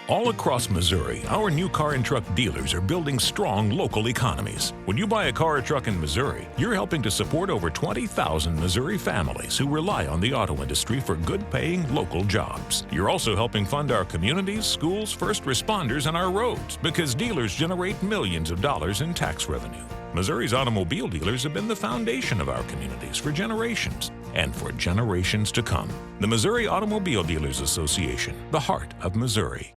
All across Missouri, our new car and truck dealers are building strong local economies. When you buy a car or truck in Missouri, you're helping to support over 20,000 Missouri families who rely on the auto industry for good-paying local jobs. You're also helping fund our communities, schools, first responders, and our roads because dealers generate millions of dollars in tax revenue. Missouri's automobile dealers have been the foundation of our communities for generations and for generations to come. The Missouri Automobile Dealers Association, the heart of Missouri.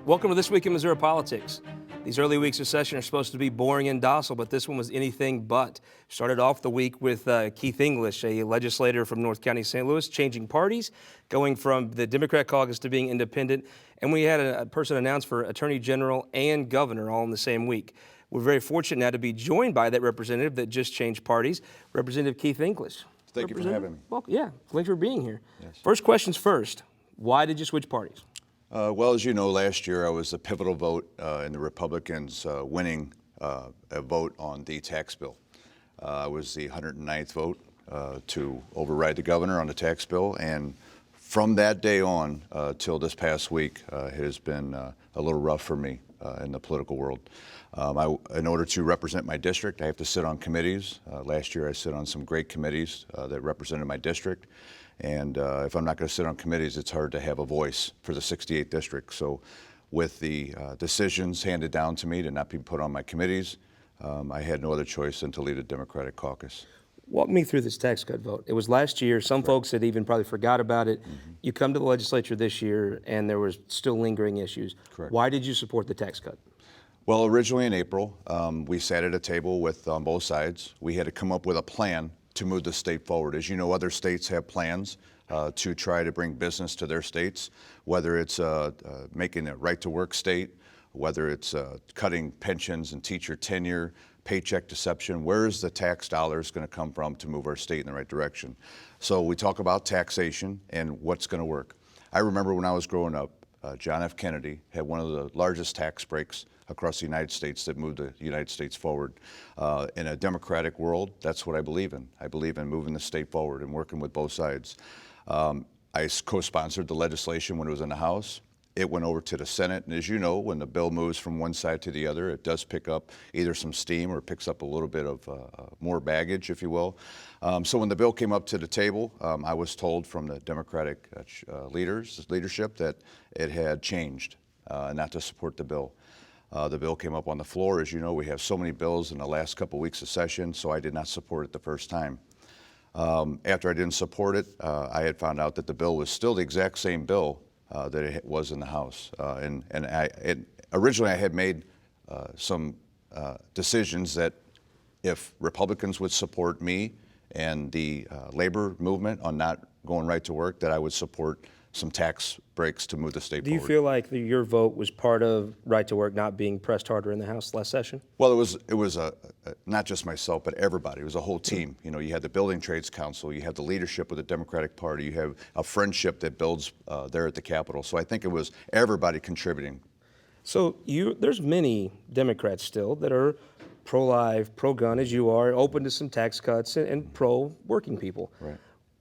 Welcome to This Week in Missouri Politics. These early weeks of session are supposed to be boring and docile, but this one was anything but. Started off the week with Keith English, a legislator from North County, St. Louis, changing parties, going from the Democrat caucus to being independent, and we had a person announced for Attorney General and Governor all in the same week. We're very fortunate now to be joined by that representative that just changed parties, Representative Keith English. Thank you for having me. Welcome. Yeah, thanks for being here. Yes. First questions first. Why did you switch parties? Well, as you know, last year I was a pivotal vote in the Republicans winning a vote on the tax bill. I was the 109th vote to override the governor on the tax bill, and from that day on till this past week, it has been a little rough for me in the political world. In order to represent my district, I have to sit on committees. Last year I sit on some great committees that represented my district. And if I'm not going to sit on committees, it's hard to have a voice for the 68th district. So with the decisions handed down to me to not be put on my committees, I had no other choice than to lead a Democratic caucus. Walk me through this tax cut vote. It was last year. Some folks had even probably forgot about it. Mm-hmm. You come to the legislature this year, and there was still lingering issues. Correct. Why did you support the tax cut? Well, originally in April, we sat at a table with on both sides. We had to come up with a plan to move the state forward. As you know, other states have plans to try to bring business to their states, whether it's making a right-to-work state, whether it's cutting pensions and teacher tenure, paycheck deception. Where is the tax dollars going to come from to move our state in the right direction? So we talk about taxation and what's going to work. I remember when I was growing up, John F. Kennedy had one of the largest tax breaks across the United States that moved the United States forward. In a democratic world, that's what I believe in. I believe in moving the state forward and working with both sides. I co-sponsored the legislation when it was in the House. It went over to the Senate, and as you know, when the bill moves from one side to the other, it does pick up either some steam or picks up a little bit of more baggage, if you will. So when the bill came up to the table, I was told from the Democratic leadership that it had changed, not to support the bill. The bill came up on the floor. As you know, we have so many bills in the last couple weeks of session, so I did not support it the first time. After I didn't support it, I had found out that the bill was still the exact same bill that it was in the House. Originally I had made some decisions that if Republicans would support me and the labor movement on not going right to work, that I would support some tax breaks to move the state forward. Do you feel like your vote was part of right to work not being pressed harder in the House last session? Well, it was not just myself, but everybody. It was a whole team. You know, you had the Building Trades Council, you had the leadership of the Democratic Party, you have a friendship that builds there at the Capitol. So I think it was everybody contributing. So there's many Democrats still that are pro-life, pro-gun as you are, open to some tax cuts and pro-working people. Right.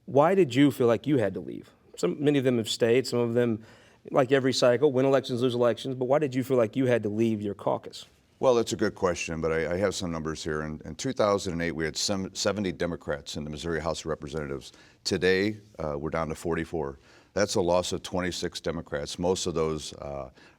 Why did you feel like you had to leave? Many of them have stayed, some of them, like every cycle, win elections, lose elections, but why did you feel like you had to leave your caucus? Well, that's a good question, but I have some numbers here. In 2008, we had 70 Democrats in the Missouri House of Representatives. Today, we're down to 44. That's a loss of 26 Democrats. Most of those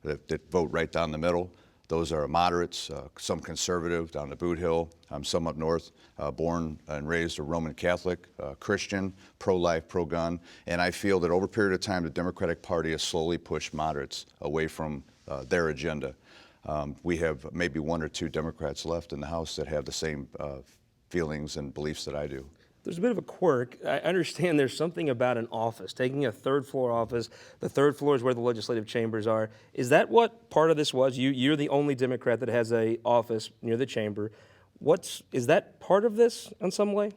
that vote right down the middle. Those are moderates, some conservative down to Boot Hill, some up north, born and raised a Roman Catholic, Christian, pro-life, pro-gun. And I feel that over a period of time, the Democratic Party has slowly pushed moderates away from their agenda. We have maybe one or two Democrats left in the House that have the same feelings and beliefs that I do. There's a bit of a quirk. I understand there's something about an office, taking a third floor office. The third floor is where the legislative chambers are. Is that what part of this was? You're the only Democrat that has a office near the chamber. Is that part of this in some way?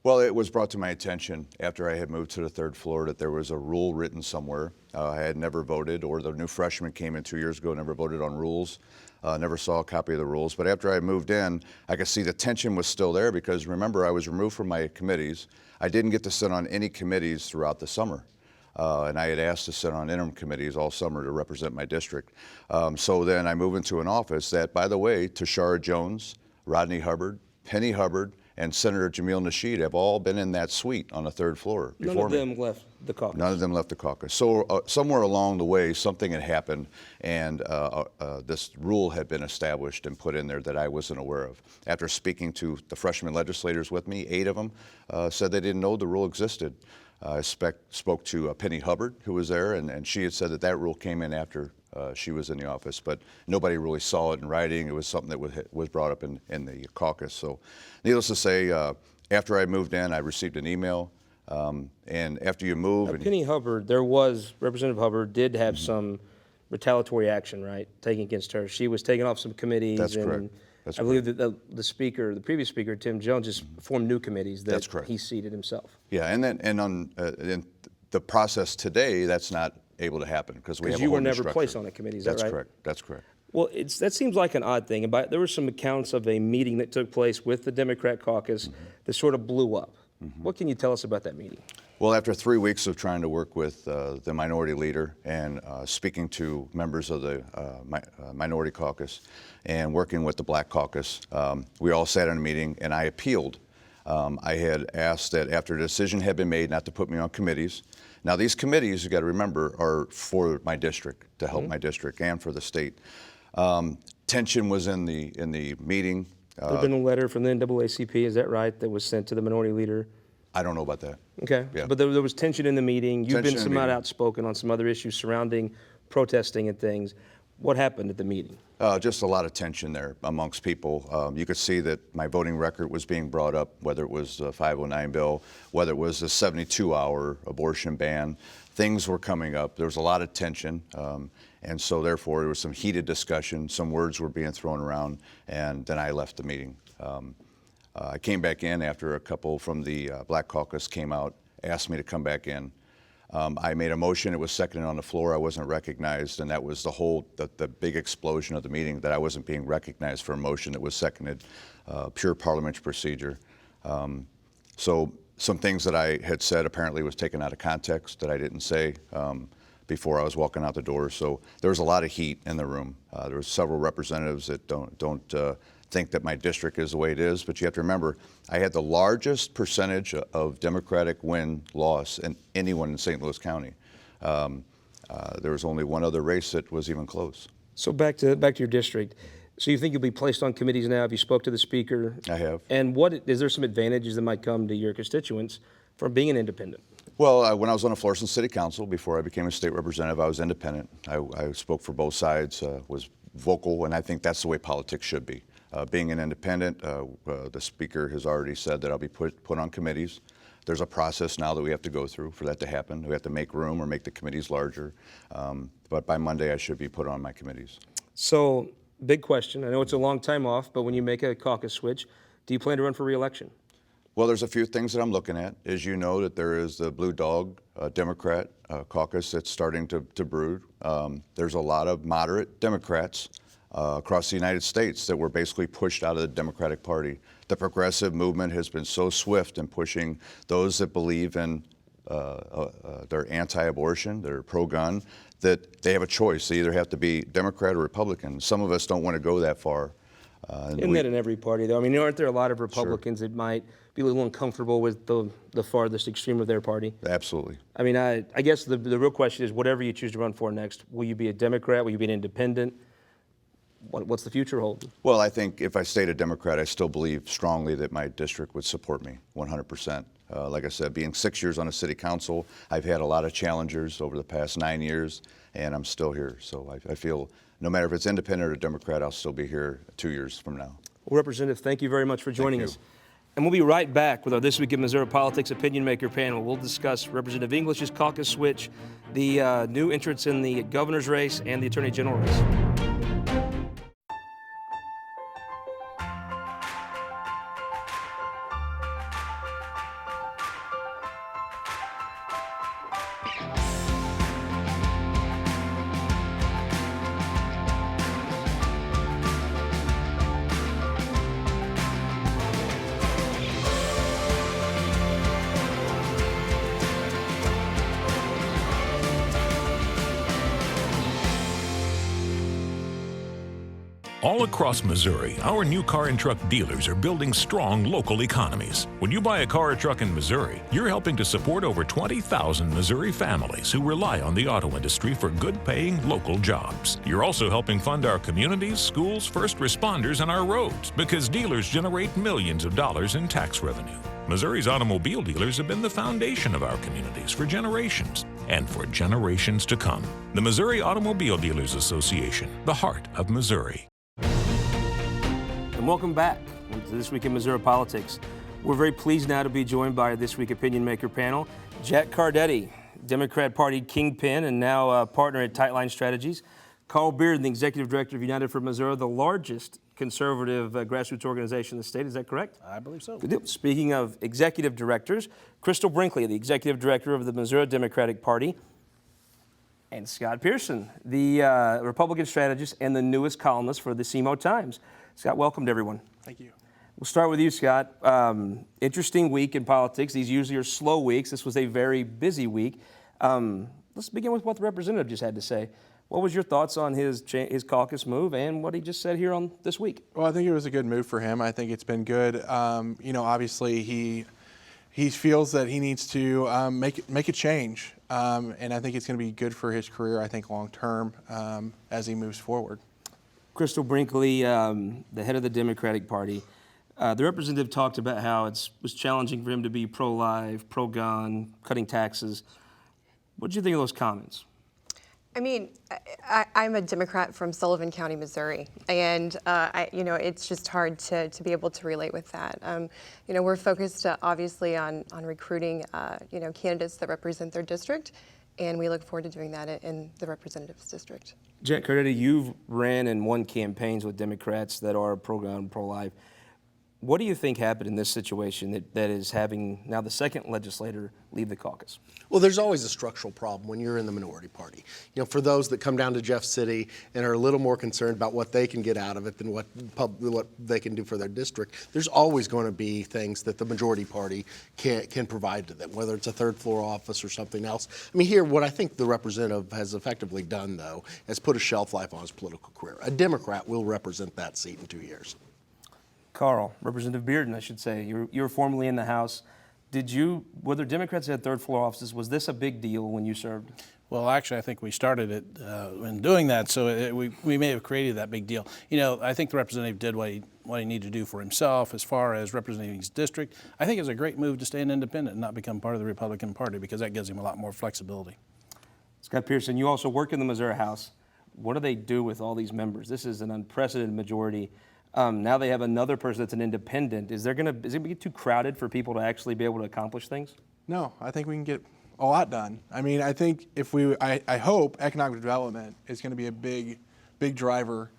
Well, it was brought to my attention after I had moved to the third floor that there was a rule written somewhere. I had never voted, or the new freshman came in 2 years ago, never voted on rules, never saw a copy of the rules. But after I moved in, I could see the tension was still there because remember, I was removed from my committees. I didn't get to sit on any committees throughout the summer. And I had asked to sit on interim committees all summer to represent my district. So then I moved into an office that, by the way, Tashara Jones, Rodney Hubbard, Penny Hubbard, and Senator Jamil Nasheed have all been in that suite on the third floor before me. None of them left the caucus. None of them left the caucus. So somewhere along the way, something had happened, and this rule had been established and put in there that I wasn't aware of. After speaking to the freshman legislators with me, 8 of them said they didn't know the rule existed. I spoke to Penny Hubbard, who was there, and she had said that that rule came in after she was in the office, but nobody really saw it in writing. It was something that was brought up in the caucus. So needless to say, after I moved in, I received an email, and after you move... Penny Hubbard, Representative Hubbard did have some retaliatory action, right, taken against her. She was taken off some committees. That's correct. That's I believe that the previous speaker, Tim Jones, just formed new committees that That's correct. he seated himself. Yeah, and in the process today, that's not able to happen because we have a you whole were new never structure. placed on a committee, is that right? That's correct. That's correct. Well, that seems like an odd thing. There were some accounts of a meeting that took place with the Democrat caucus that sort of blew up. What can you tell us about that meeting? Well, after 3 weeks of trying to work with the minority leader and speaking to members of the minority caucus and working with the black caucus, we all sat in a meeting and I appealed. I had asked that after a decision had been made not to put me on committees. Now, these committees, you got to remember, are for my district, to help my district and for the state. Tension was in the meeting. There's been a letter from the NAACP, is that right, that was sent to the minority leader? I don't know about that. Okay, Yeah. But there was tension in the meeting. You've been Tension in the somewhat meeting. outspoken on some other issues surrounding protesting and things. What happened at the meeting? Just a lot of tension there amongst people. You could see that my voting record was being brought up, whether it was the 509 bill, whether it was the 72-hour abortion ban. Things were coming up. There was a lot of tension, and so therefore there was some heated discussion. Some words were being thrown around, and then I left the meeting. I came back in after a couple from the Black Caucus came out, asked me to come back in. I made a motion, it was seconded on the floor, I wasn't recognized, and that was the big explosion of the meeting, that I wasn't being recognized for a motion that was seconded, pure parliamentary procedure. So some things that I had said apparently was taken out of context that I didn't say before I was walking out the door. So there was a lot of heat in the room. There was several representatives that don't think that my district is the way it is, but you have to remember, I had the largest percentage of Democratic win-loss in anyone in St. Louis County. There was only one other race that was even close. So back to your district. So you think you'll be placed on committees now? Have you spoke to the speaker? I have. And is there some advantages that might come to your constituents from being an independent? Well, when I was on the Florissant City Council, before I became a state representative, I was independent. I spoke for both sides, was vocal, and I think that's the way politics should be. Being an independent, the speaker has already said that I'll be put on committees. There's a process now that we have to go through for that to happen. We have to make room or make the committees larger. But by Monday, I should be put on my committees. So, big question. I know it's a long time off, but when you make a caucus switch, do you plan to run for re-election? Well, there's a few things that I'm looking at. As you know, that there is the Blue Dog Democrat caucus that's starting to brood. There's a lot of moderate Democrats across the United States that were basically pushed out of the Democratic Party. The progressive movement has been so swift in pushing those that believe in they're anti-abortion, they're pro-gun, that they have a choice. They either have to be Democrat or Republican. Some of us don't want to go that far. Isn't that in every party, though? I mean, aren't there a lot of Republicans that might be a little uncomfortable with the farthest extreme of their party? Absolutely. I mean, I guess the real question is, whatever you choose to run for next, will you be a Democrat? Will you be an independent? What's the future hold? Well, I think if I stayed a Democrat, I still believe strongly that my district would support me 100%. Like I said, being 6 years on a city council, I've had a lot of challengers over the past 9 years, and I'm still here. So I feel no matter if it's independent or Democrat, I'll still be here 2 years from now. Well, Representative, thank you very much for joining you. us. And we'll be right back with our This Week in Missouri Politics Opinion Maker panel. We'll discuss Representative English's caucus switch, the new entrants in the governor's race, and the attorney general race. All across Missouri, our new car and truck dealers are building strong local economies. When you buy a car or truck in Missouri, you're helping to support over 20,000 Missouri families who rely on the auto industry for good-paying local jobs. You're also helping fund our communities, schools, first responders, and our roads because dealers generate millions of dollars in tax revenue. Missouri's automobile dealers have been the foundation of our communities for generations and for generations to come. The Missouri Automobile Dealers Association, the heart of Missouri. And welcome back to This Week in Missouri Politics. We're very pleased now to be joined by our This Week Opinion Maker panel. Jack Cardetti, Democrat Party kingpin and now a partner at Tightline Strategies. Carl Bearden, the Executive Director of United for Missouri, the largest conservative grassroots organization in the state. Is that correct? I believe so. Good deal. Speaking of executive directors, Crystal Brinkley, the Executive Director of the Missouri Democratic Party, and Scott Pearson, the Republican strategist and the newest columnist for the SEMO Times. Scott, welcome to everyone. Thank you. We'll start with you, Scott. Interesting week in politics. These usually are slow weeks. This was a very busy week. Let's begin with what the representative just had to say. What was your thoughts on his caucus move and what he just said here on this week? Well, I think it was a good move for him. I think it's been good. Obviously he feels that he needs to make a change, and I think it's going to be good for his career. I think long term as he moves forward. Crystal Brinkley, the head of the Democratic Party, the representative talked about how it was challenging for him to be pro-life, pro-gun, cutting taxes. What did you think of those comments? I mean, I'm a Democrat from Sullivan County, Missouri, and it's just hard to be able to relate with that. We're focused obviously on recruiting candidates that represent their district, and we look forward to doing that in the representative's district. Jack Cardetti, you've ran and won campaigns with Democrats that are pro-gun, pro-life. What do you think happened in this situation that is having now the second legislator leave the caucus? Well, there's always a structural problem when you're in the minority party. For those that come down to Jeff City and are a little more concerned about what they can get out of it than what they can do for their district, there's always going to be things that the majority party can provide to them, whether it's a third floor office or something else. I mean, here, what I think the representative has effectively done, though, is put a shelf life on his political career. A Democrat will represent that seat in 2 years. Carl, Representative Bearden, I should say, you were formerly in the House. Whether Democrats had third floor offices, was this a big deal when you served? Well, actually, I think we started it in doing that, so we may have created that big deal. I think the representative did what he needed to do for himself as far as representing his district. I think it's a great move to stay an independent and not become part of the Republican Party because that gives him a lot more flexibility. Scott Pearson, you also work in the Missouri House. What do they do with all these members? This is an unprecedented majority. Now they have another person that's an independent. Is it going to get too crowded for people to actually be able to accomplish things? No, I think we can get a lot done. I mean, I think I hope economic development is going to be a big driver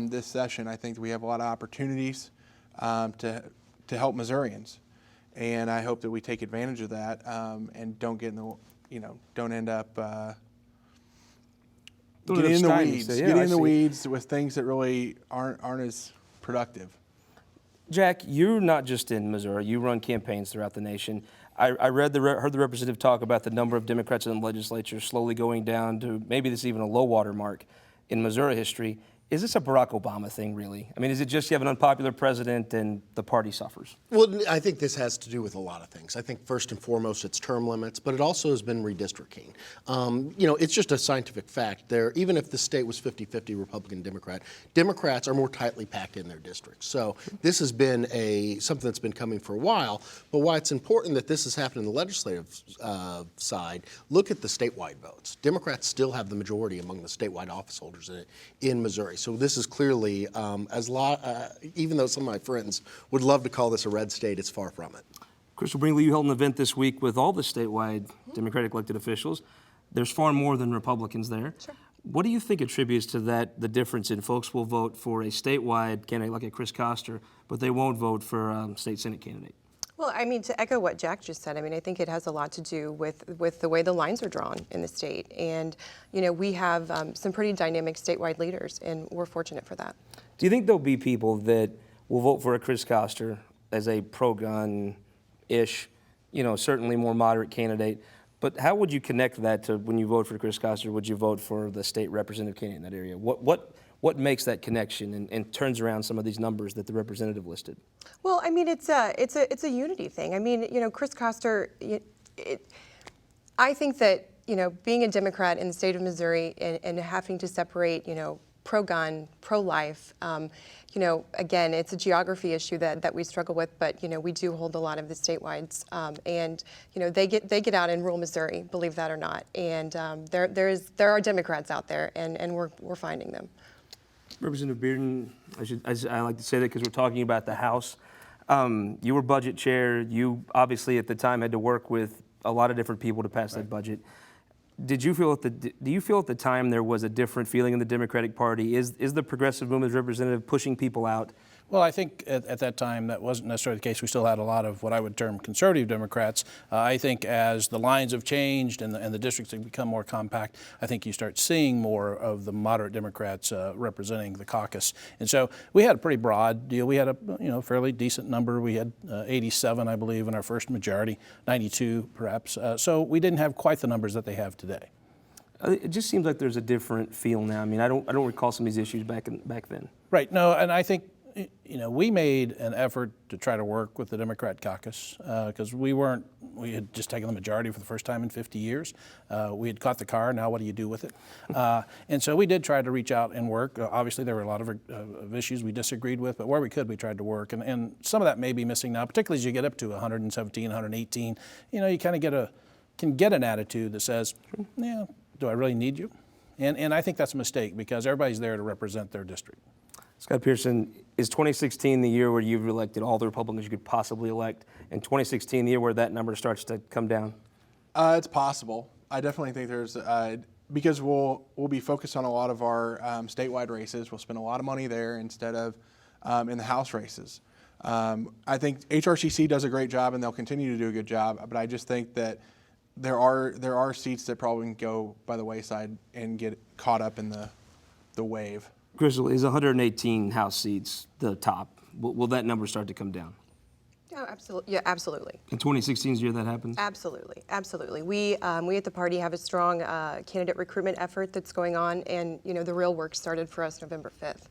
this session. I think we have a lot of opportunities to help Missourians, and I hope that we take advantage of that and don't get in the don't end up getting in the weeds with things that really aren't as productive. Jack, you're not just in Missouri. You run campaigns throughout the nation. I heard the representative talk about the number of Democrats in the legislature slowly going down to maybe this is even a low water mark in Missouri history. Is this a Barack Obama thing, really? I mean, is it just you have an unpopular president and the party suffers? Well, I think this has to do with a lot of things. I think first and foremost, it's term limits, but it also has been redistricting. It's just a scientific fact. Even if the state was 50-50 Republican-Democrat, Democrats are more tightly packed in their districts. So this has been something that's been coming for a while. But why it's important that this has happened in the legislative side, look at the statewide votes. Democrats still have the majority among the statewide office holders in Missouri. So this is clearly, even though some of my friends would love to call this a red state, it's far from it. Crystal Brinkley, you held an event this week with all the statewide Democratic elected officials. There's far more than Republicans there. Sure. What do you think attributes to that, the difference in folks will vote for a statewide candidate like a Chris Koster, but they won't vote for a state Senate candidate? Well, I mean, to echo what Jack just said, I mean, I think it has a lot to do with the way the lines are drawn in the state. And, we have some pretty dynamic statewide leaders, and we're fortunate for that. Do you think there'll be people that will vote for a Chris Koster as a pro-gun-ish, certainly more moderate candidate? But how would you connect that to when you vote for Chris Koster, would you vote for the state representative candidate in that area? What makes that connection and turns around some of these numbers that the representative listed? Well, I mean, it's a unity thing. I mean, Chris Koster, I think that, being a Democrat in the state of Missouri and having to separate, pro-gun, pro-life, again, it's a geography issue that we struggle with, but, we do hold a lot of the statewide, and, they get out in rural Missouri, believe that or not. And there are Democrats out there, and we're finding them. Representative Bearden, I like to say that because we're talking about the House. You were budget chair. You obviously at the time had to work with a lot of different people to pass that budget. Do you feel at the time there was a different feeling in the Democratic Party? Is the progressive movement representative pushing people out? Well, I think at that time that wasn't necessarily the case. We still had a lot of what I would term conservative Democrats. I think as the lines have changed and the districts have become more compact, I think you start seeing more of the moderate Democrats representing the caucus. And so we had a pretty broad deal. We had a fairly decent number. We had 87, I believe, in our first majority, 92 perhaps. So we didn't have quite the numbers that they have today. It just seems like there's a different feel now. I mean, I don't recall some of these issues back then. Right. No, and I think we made an effort to try to work with the Democrat caucus because we had just taken the majority for the first time in 50 years. We had caught the car, now what do you do with it? And so we did try to reach out and work. Obviously there were a lot of issues we disagreed with, but where we could we tried to work. And some of that may be missing now, particularly as you get up to 117, 118. You kind of can get an attitude that says, yeah, do I really need you? And I think that's a mistake because everybody's there to represent their district. Scott Pearson, is 2016 the year where you've elected all the Republicans you could possibly elect? And 2016 the year where that number starts to come down? It's possible. I definitely think there's because we'll be focused on a lot of our statewide races. We'll spend a lot of money there instead of in the House races. I think HRCC does a great job, and they'll continue to do a good job. But I just think that there are seats that probably can go by the wayside and get caught up in the wave. Crystal, is 118 House seats the top? Will that number start to come down? Oh, absolutely. Yeah, absolutely. In 2016's year that happens? Absolutely. We at the party have a strong candidate recruitment effort that's going on, and the real work started for us November 5th,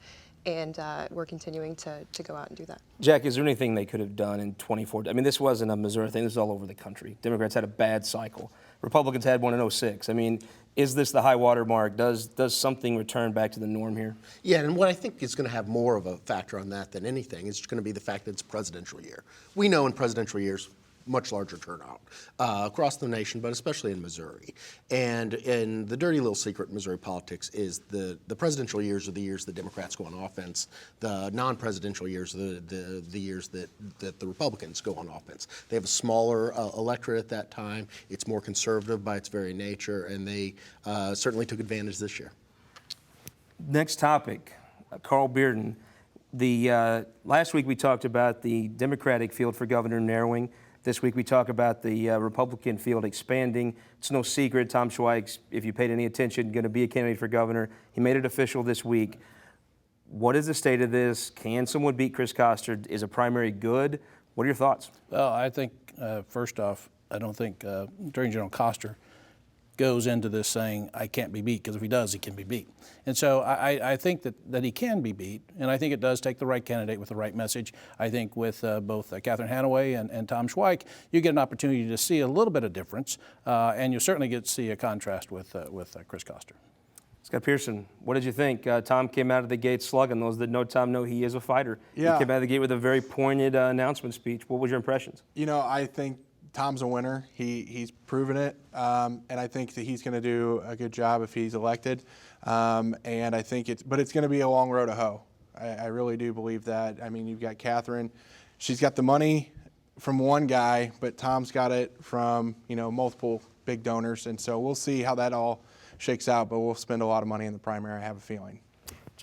and we're continuing to go out and do that. Jack, is there anything they could have done in 2014? I mean, this wasn't a Missouri thing. This is all over the country. Democrats had a bad cycle. Republicans had one in 06. I mean, is this the high water mark? Does something return back to the norm here? Yeah, and what I think is going to have more of a factor on that than anything is going to be the fact that it's a presidential year. We know in presidential years, much larger turnout across the nation, but especially in Missouri. And the dirty little secret in Missouri politics is the presidential years are the years that Democrats go on offense. The non-presidential years are the years that the Republicans go on offense. They have a smaller electorate at that time. It's more conservative by its very nature, and they certainly took advantage this year. Next topic, Carl Bearden. Last week we talked about the Democratic field for governor narrowing. This week we talk about the Republican field expanding. It's no secret Tom Schweik's, if you paid any attention, going to be a candidate for governor. He made it official this week. What is the state of this? Can someone beat Chris Koster? Is a primary good? What are your thoughts? Well, I think, first off, I don't think Attorney General Koster goes into this saying, I can't be beat, because if he does, he can be beat. And so I think that he can be beat, and I think it does take the right candidate with the right message. I think with both Catherine Hanaway and Tom Schweik, you get an opportunity to see a little bit of difference, and you certainly get to see a contrast with Chris Koster. Scott Pearson, what did you think? Tom came out of the gate slugging. Those that know Tom know he is a fighter. Yeah. He came out of the gate with a very pointed announcement speech. What was your impressions? You know, I think Tom's a winner. He's proven it, and I think that he's going to do a good job if he's elected. And I think it's going to be a long road to hoe. I really do believe that. I mean, you've got Catherine. She's got the money from one guy, but Tom's got it from, you know, multiple big donors. And so we'll see how that all shakes out, but we'll spend a lot of money in the primary, I have a feeling.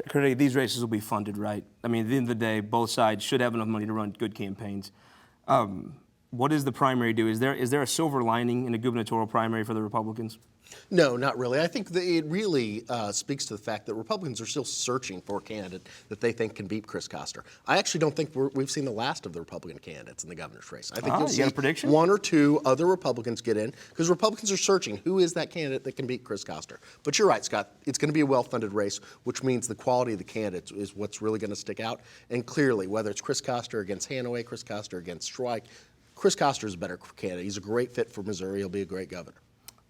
Cardetti, these races will be funded, right? I mean, at the end of the day, both sides should have enough money to run good campaigns. What does the primary do? Is there a silver lining in a gubernatorial primary for the Republicans? No, not really. I think that it really speaks to the fact that Republicans are still searching for a candidate that they think can beat Chris Koster. I actually don't think we've seen the last of the Republican candidates in the governor's race. I think you'll see got a prediction? one or two other Republicans get in, because Republicans are searching who is that candidate that can beat Chris Koster. But you're right, Scott. It's going to be a well-funded race, which means the quality of the candidates is what's really going to stick out. And clearly, whether it's Chris Koster against Hanaway, Chris Koster against Schweik, Chris Koster is a better candidate. He's a great fit for Missouri. He'll be a great governor.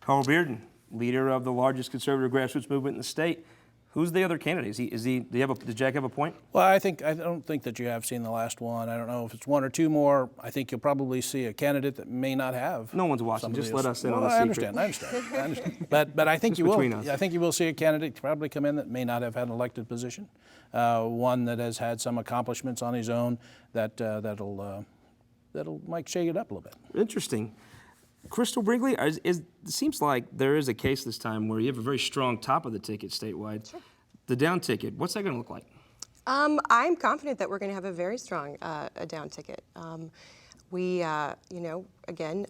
Carl Bearden, leader of the largest conservative grassroots movement in the state. Who's the other candidate? Does Jack have a point? Well, I don't think that you have seen the last one. I don't know if it's one or two more. I think you'll probably see a candidate that may not have. No one's watching. Just let us in on the secret. I understand. But I think you will. I think you will see a candidate probably come in that may not have had an elected position. One that has had some accomplishments on his own that'll might shake it up a little bit. Interesting. Crystal Brinkley, it seems like there is a case this time where you have a very strong top of the ticket statewide. Sure. The down ticket, what's that going to look like? I'm confident that we're going to have a very strong down ticket. We, again,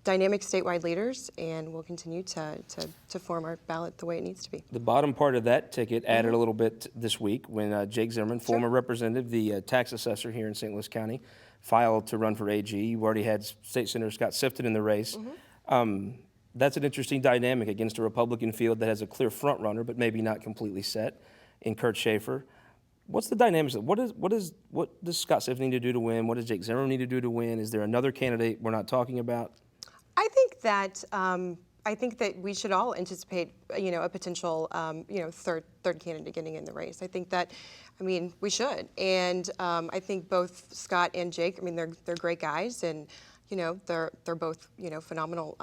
dynamic statewide leaders, and we'll continue to form our ballot the way it needs to be. The bottom part of that ticket added a little bit this week when Jake Zimmerman, former representative, the tax assessor here in St. Louis County, filed to run for AG. You've already had State Senator Scott Sifton in the race. That's an interesting dynamic against a Republican field that has a clear front runner, but maybe not completely set in Kurt Schaefer. What's the dynamics? What does Scott Sifton need to do to win? What does Jake Zimmerman need to do to win? Is there another candidate we're not talking about? I think that we should all anticipate, a potential, third candidate getting in the race. I think that, we should, and I think both Scott and Jake, they're great guys, and they're both phenomenal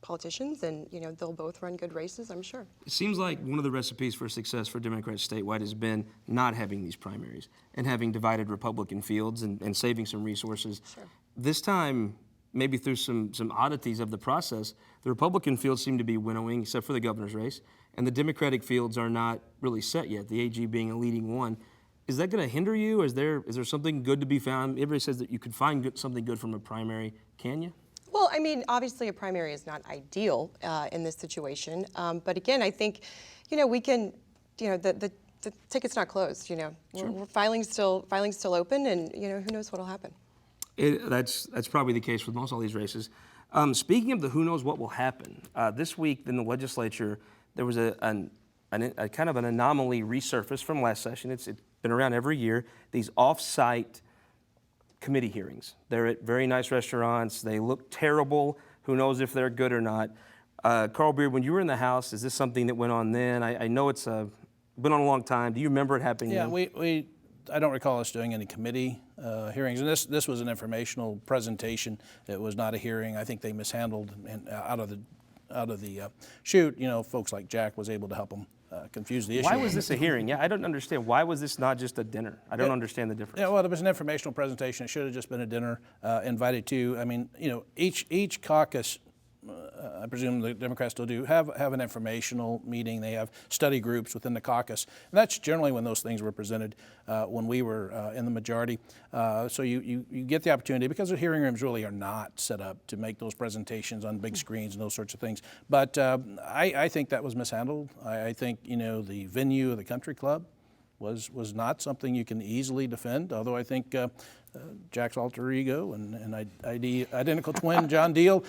politicians, and they'll both run good races, I'm sure. It seems like one of the recipes for success for Democrats statewide has been not having these primaries and having divided Republican fields and saving some resources. Sure. This time, maybe through some oddities of the process, the Republican fields seem to be winnowing, except for the governor's race, and the Democratic fields are not really set yet, the AG being a leading one. Is that going to hinder you? Is there something good to be found? Everybody says that you could find something good from a primary. Can you? Well, obviously a primary is not ideal in this situation, but again, I think, we can, the ticket's not closed. Sure. We're filing's still open, and who knows what'll happen. That's probably the case with most all these races. Speaking of the who knows what will happen, this week in the legislature there was a kind of an anomaly resurfaced from last session. It's been around every year. These off-site committee hearings. They're at very nice restaurants. They look terrible. Who knows if they're good or not? Carl Beard, when you were in the House, is this something that went on then? I know it's been on a long time. Do you remember it happening? Yeah, then? I don't recall us doing any committee hearings, and this was an informational presentation. It was not a hearing. I think they mishandled, and out of the chute, folks like Jack was able to help them confuse the issue. Why was this a hearing? Yeah, I don't understand. Why was this not just a dinner? I don't understand the difference. Yeah, well, it was an informational presentation. It should have just been a dinner. Invited to. Each caucus. I presume the Democrats still do have an informational meeting. They have study groups within the caucus, and that's generally when those things were presented when we were in the majority. So you get the opportunity, because the hearing rooms really are not set up to make those presentations on big screens and those sorts of things. But I think that was mishandled. I think the venue of the country club was not something you can easily defend, although I think Jack's alter ego and identical twin, John Deal,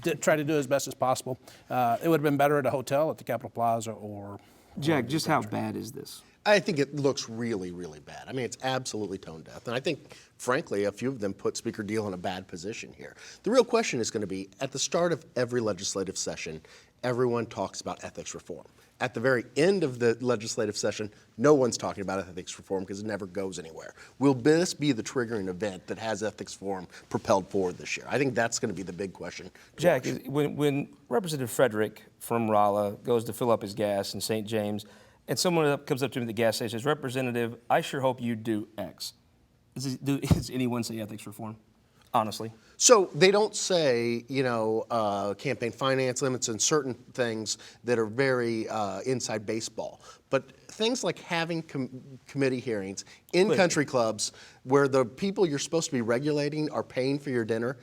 did try to do as best as possible. It would have been better at a hotel at the Capitol Plaza or... Jack, just how bad is this? I think it looks really, really bad. I mean, it's absolutely tone deaf. And I think, frankly, a few of them put Speaker Deal in a bad position here. The real question is going to be, at the start of every legislative session, everyone talks about ethics reform. At the very end of the legislative session, no one's talking about ethics reform because it never goes anywhere. Will this be the triggering event that has ethics reform propelled forward this year? I think that's going to be the big question. Jack, when Representative Frederick from Rolla goes to fill up his gas in St. James, and someone comes up to him at the gas station and says, Representative, I sure hope you do X. Does anyone say ethics reform, honestly? So they don't say, campaign finance limits and certain things that are very inside baseball. But things like having committee hearings in country clubs where the people you're supposed to be regulating are paying for your dinner,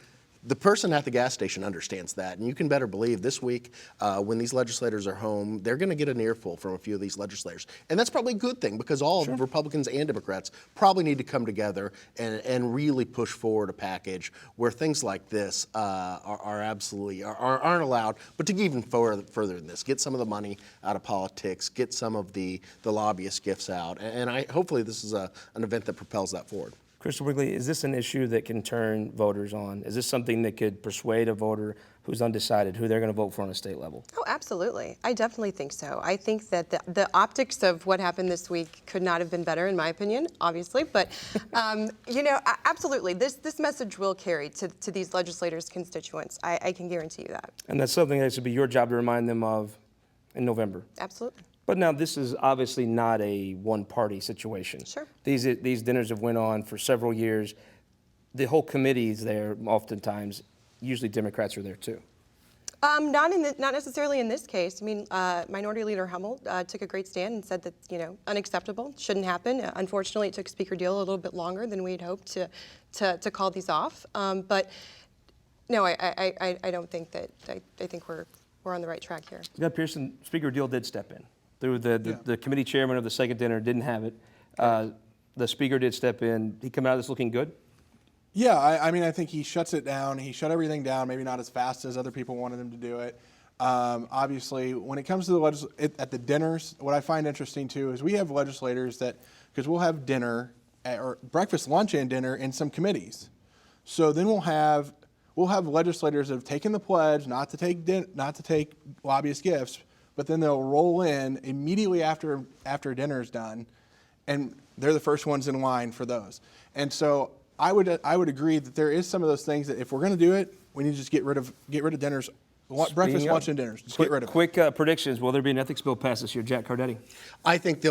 the person at the gas station understands that. And you can better believe this week, when these legislators are home, they're going to get an earful from a few of these legislators. And that's probably a good thing because all Republicans and Democrats probably need to come together and really push forward a package where things like this aren't allowed, but to get even further than this, get some of the money out of politics, get some of the lobbyist gifts out. And hopefully this is an event that propels that forward. Crystal Brinkley, is this an issue that can turn voters on? Is this something that could persuade a voter who's undecided who they're going to vote for on a state level? Oh, absolutely. I definitely think so. I think that the optics of what happened this week could not have been better, in my opinion, obviously. But, absolutely. This message will carry to these legislators' constituents. I can guarantee you that. And that's something that should be your job to remind them of in November. Absolutely. But now this is obviously not a one-party situation. Sure. These dinners have went on for several years. The whole committee is there oftentimes. Usually Democrats are there too. Not necessarily in this case. I mean, Minority Leader Hummel took a great stand and said that, unacceptable, shouldn't happen. Unfortunately, it took Speaker Deal a little bit longer than we'd hoped to call these off. But no, I don't think that. I think we're on the right track here. Yeah, Pearson, Speaker Deal did step in. The committee chairman of the second dinner didn't have it. The speaker did step in. He come out of this looking good? Yeah, I think he shuts it down. He shut everything down, maybe not as fast as other people wanted him to do it. Obviously, when it comes to at the dinners, what I find interesting too is we have legislators because we'll have dinner, or breakfast, lunch, and dinner in some committees. So then we'll have legislators that have taken the pledge not to take lobbyist gifts, but then they'll roll in immediately after dinner's done, and they're the first ones in line for those. And so I would agree that there is some of those things that if we're going to do it, we need to just get rid of dinners, breakfast, lunch, and dinners. Just get rid of it. Quick predictions: will there be an ethics bill passed this year, Jack Cardetti? I think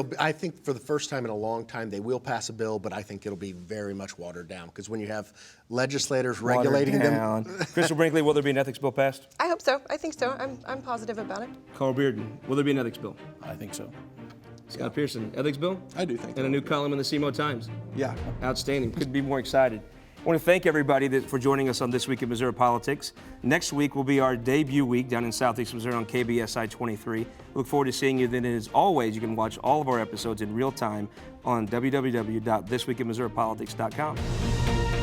for the first time in a long time they will pass a bill, but I think it'll be very much watered down because when you have legislators regulating them. Crystal Brinkley, will there be an ethics bill passed? I hope so. I think so. I'm positive about it. Carl Bearden, will there be an ethics bill? I think so. Scott Pearson, ethics bill? I do think so. And a new column in the SEMO Times. Yeah. Outstanding. Couldn't be more excited. I want to thank everybody for joining us on This Week in Missouri Politics. Next week will be our debut week down in Southeast Missouri on KBSI 23. Look forward to seeing you then. And as always, you can watch all of our episodes in real time on www.thisweekinmissouripolitics.com.